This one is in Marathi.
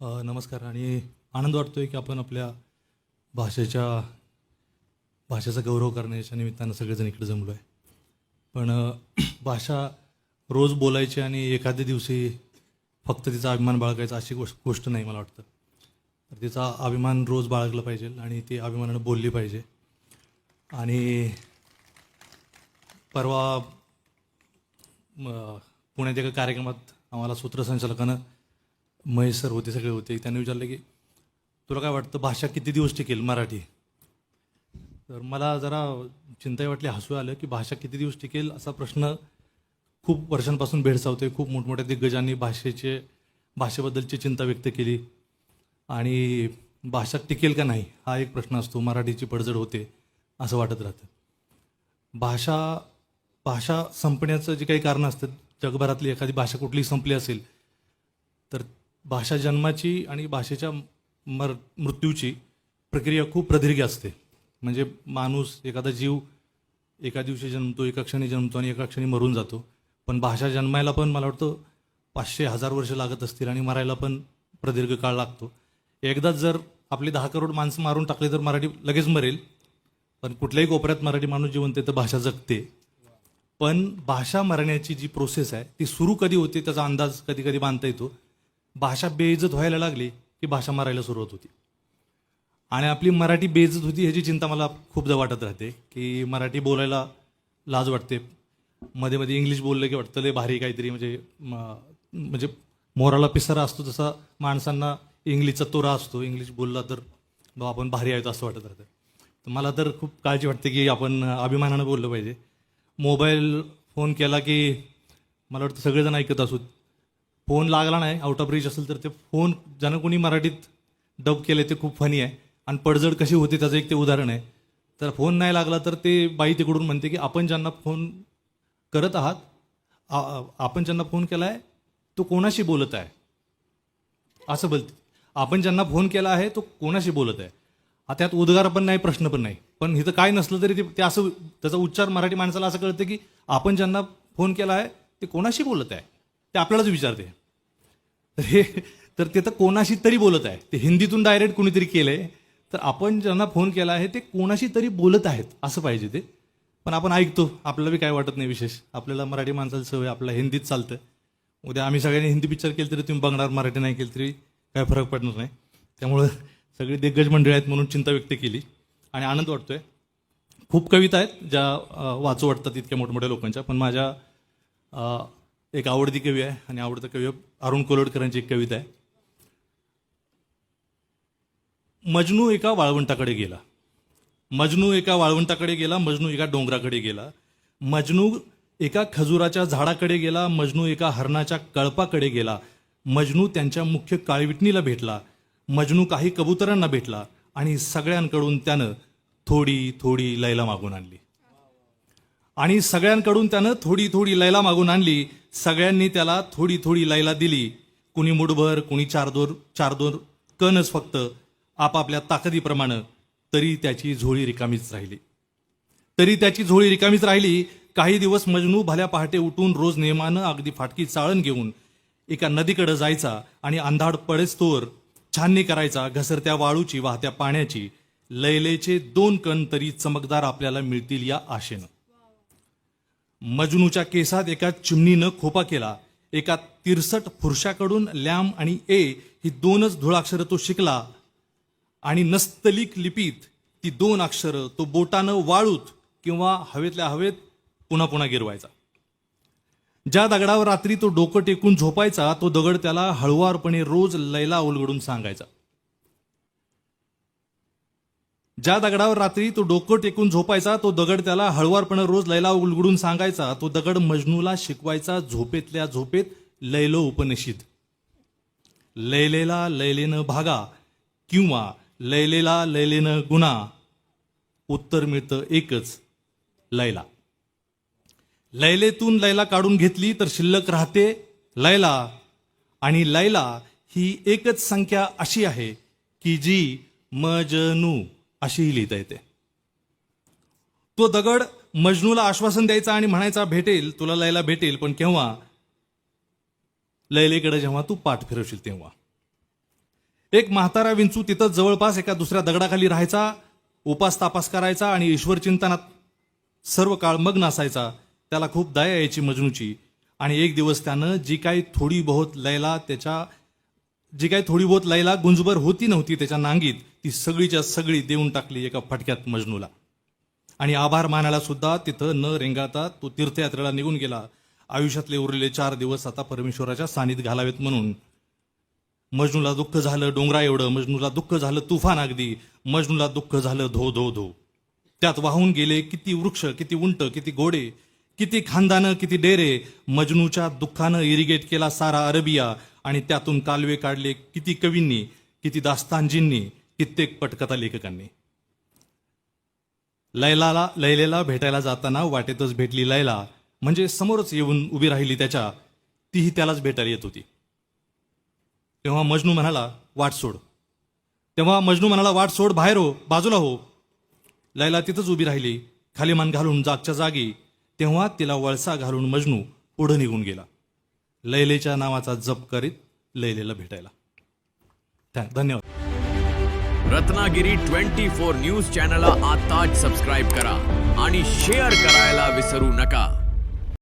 नमस्कार आणि आनंद वाटतोय की आपण आपल्या भाषेचा गौरव करण्याच्या निमित्तानं सगळेजण इकडे जमलो आहे. पण भाषा रोज बोलायची आणि एखाद्या दिवशी फक्त तिचा अभिमान बाळगायचा अशी गोष्ट नाही मला वाटतं. तर तिचा अभिमान रोज बाळगला पाहिजे आणि ती अभिमानानं बोलली पाहिजे. आणि परवा पुण्यात एका कार्यक्रमात आम्हाला सूत्रसंचालकानं महेश सर होते, सगळे होते, त्यांनी विचारलं की तुला काय वाटतं भाषा किती दिवस टिकेल मराठी. तर मला जरा चिंता वाटली, हसू आलं की भाषा किती दिवस टिकेल असा प्रश्न खूप वर्षांपासून भेडसावतोय. खूप मोठमोठ्या दिग्गजांनी भाषेबद्दलची चिंता व्यक्त केली आणि भाषा टिकेल का नाही हा एक प्रश्न असतो. मराठीची पडझड होते असं वाटत राहतं. भाषा संपण्याचं जे काही कारणं असतात, जगभरातली एखादी भाषा कुठलीही संपली असेल तर भाषा जन्माची आणि भाषेच्या मृत्यूची प्रक्रिया खूप प्रदीर्घ असते. म्हणजे माणूस, एखादा जीव एका दिवशी जन्मतो, एका क्षणी जन्मतो आणि एका क्षणी मरून जातो. पण भाषा जन्मायला पण मला वाटतं 500,000 वर्ष लागत असतील आणि मरायला पण प्रदीर्घ काळ लागतो. एकदाच जर आपली 10 करोड माणसं मारून टाकली तर मराठी लगेच मरेल. पण कुठल्याही कोपऱ्यात मराठी माणूस जिवंत आहे तर भाषा जगते. पण भाषा मरण्याची जी प्रोसेस आहे ती सुरू कधी होते त्याचा अंदाज कधी कधी बांधता येतो. भाषा बेइज्जत व्हायला लागली की भाषा मरायला सुरुवात होती. आणि आपली मराठी बेइज्जत होती ह्याची चिंता मला खूपदा वाटत राहते की मराठी बोलायला लाज वाटते. मध्ये मध्ये इंग्लिश बोललं की वाटतं लय भारी काहीतरी, म्हणजे मोराला पिसारा असतो तसा माणसांना इंग्लिशचा तोरा असतो. इंग्लिश बोलला तर आपण भारी आहे असं वाटत राहतं. तर मला तर खूप काळजी वाटते की आपण अभिमानानं बोललं पाहिजे. मोबाईल फोन केला की मला वाटतं सगळेजण ऐकत असू. फोन लागला नाही, आउट ऑफ रीच असेल तर ते फोन ज्यानं कोणी मराठीत डब केले ते खूप फनी आहे. आणि पडझड कशी होते त्याचं एक ते उदाहरण आहे. तर फोन नाही लागला तर ते बाई तिकडून म्हणते की आपण ज्यांना फोन करत आहात, आपण ज्यांना फोन केला आहे तो कोणाशी बोलत आहे असं बोलते. आपण ज्यांना फोन केला आहे तो कोणाशी बोलत आहे. त्यात उद्गार पण नाही, प्रश्न पण नाही. पण इथं काय नसलं तरी ते असं, त्याचा उच्चार मराठी माणसाला असं कळतं की आपण ज्यांना फोन केला आहे ते कोणाशी बोलत आहे ते आपल्यालाच विचारते. तर ते तर कोणाशी तरी बोलत आहे. ते हिंदीतून डायरेक्ट कुणीतरी केलंय. तर आपण ज्यांना फोन केला आहे ते कोणाशी तरी बोलत आहेत असं पाहिजे ते. पण आपण ऐकतो, आपल्याला बी काय वाटत नाही विशेष. आपल्याला मराठी माणसाला सवय, आपल्याला हिंदीत चालतं. उद्या आम्ही सगळ्यांनी हिंदी पिक्चर केलं तरी तुम्ही बघणार, मराठी नाही केलं तरी काय फरक पडणार नाही. त्यामुळं सगळी दिग्गज मंडळी आहेत म्हणून चिंता व्यक्त केली आणि आनंद वाटतोय. खूप कविता आहेत ज्या वाचू वाटतात इतक्या मोठमोठ्या लोकांच्या. पण माझ्या एक आवडती कवी आहे आणि आवडतं कवी अरुण कोलवटकरांची एक कविता आहे. मजनू एका वाळवंटाकडे गेला. मजनू एका वाळवंटाकडे गेला. मजनू एका डोंगराकडे गेला. मजनू एका खजुराच्या झाडाकडे गेला. मजनू एका हरणाच्या कळपाकडे गेला. मजनू त्यांच्या मुख्य काळविटणीला भेटला. मजनू काही कबुतरांना भेटला आणि सगळ्यांकडून त्यानं थोडी थोडी लैला मागून आणली. आणि सगळ्यांकडून त्यानं थोडी थोडी लैला मागून आणली. सगळ्यांनी त्याला थोडी थोडी लैला दिली. कुणी मुठभर, कुणी चार दोन कणच फक्त आपापल्या ताकदीप्रमाणे. तरी त्याची झोळी रिकामीच राहिली. काही दिवस मजनू भल्या पहाटे उठून रोज नेमानं अगदी फाटकी चाळण घेऊन एका नदीकडे जायचा आणि अंधाड पडेस्तोवर छाननी करायचा घसरत्या वाळूची, वाहत्या पाण्याची. लैलेचे 2 कण तरी चमकदार आपल्याला मिळतील या आशेनं. मजनूच्या केसात एका चिमणीनं खोपा केला. एका तिरसट पुरुषाकडून लॅम आणि ए ही 2च धुळाक्षरं तो शिकला. आणि नस्तलिक लिपीत ती 2 अक्षरं तो बोटानं वाळूत किंवा हवेतल्या हवेत पुन्हा पुन्हा गिरवायचा. ज्या दगडावर रात्री तो डोकं टेकून झोपायचा तो दगड त्याला हळुवारपणे रोज लैला उलगडून सांगायचा. ज्या दगडावर रात्री तो डोकं टेकून झोपायचा तो दगड त्याला हळुवारपणे रोज लैला उलगडून सांगायचा. तो दगड मजनूला शिकवायचा झोपेतल्या झोपेत लैलो उपनिषद. लैलेला लैलेनं भागा किंवा लैलेला लैलेनं गुन्हा. उत्तर मिळतं एकच, लैला. लैलेतून लैला काढून घेतली तर शिल्लक राहते लैला. आणि लैला ही एकच संख्या अशी आहे की जी मजनू अशीही लिहिता येते. तो दगड मजनूला आश्वासन द्यायचा आणि म्हणायचा भेटेल, तुला लैला भेटेल, पण केव्हा? लैलेकडे जेव्हा तू पाठ फिरवशील तेव्हा. एक म्हातारा विंचू तिथं जवळपास एका दुसऱ्या दगडाखाली राहायचा, उपास तापास करायचा आणि ईश्वर चिंतनात सर्व काळ मग्न असायचा. त्याला खूप दया यायची मजनूची. आणि एक दिवस त्यानं जी काही थोडी बहुत लैला गुंजभर होती नव्हती त्याच्या नांगीत, ती सगळीच्या सगळी देऊन टाकली एका फटक्यात मजनूला. आणि आभार मानायला सुद्धा तिथं न रेंगाळता तो तीर्थयात्रेला निघून गेला. आयुष्यातले उरलेले 4 दिवस आता परमेश्वराच्या सानिध्यात घालावेत म्हणून. मजनूला दुःख झालं डोंगरा एवढं, मजनूला दुःख झालं तुफान अगदी, मजनूला दुःख झालं धो धो धो. त्यात वाहून गेले किती वृक्ष, किती उंट, किती घोडे, किती खानदानं, किती डेरे. मजनूच्या दुःखानं इरिगेट केला सारा अरबिया. आणि त्यातून कालवे काढले किती कवींनी, किती दास्तानजींनी, कित्येक पटकथा लेखकांनी. लैलेला भेटायला जाताना वाटेतच भेटली लैला, म्हणजे समोरच येऊन उभी राहिली त्याच्या, तीही त्यालाच भेटायला येत होती. तेव्हा मजनू म्हणाला वाट सोड, बाहेर हो, बाजूला हो. लैला तिथंच उभी राहिली, खाली मान घालून जागच्या जागी. तेव्हा तिला वळसा घालून मजनू पुढे निघून गेला, लैलेच्या नावाचा जप करीत लैलेला भेटायला. धन्यवाद. रत्नागिरी 24 न्यूज चॅनलला आताच सबस्क्राईब करा आणि शेअर करायला विसरू नका.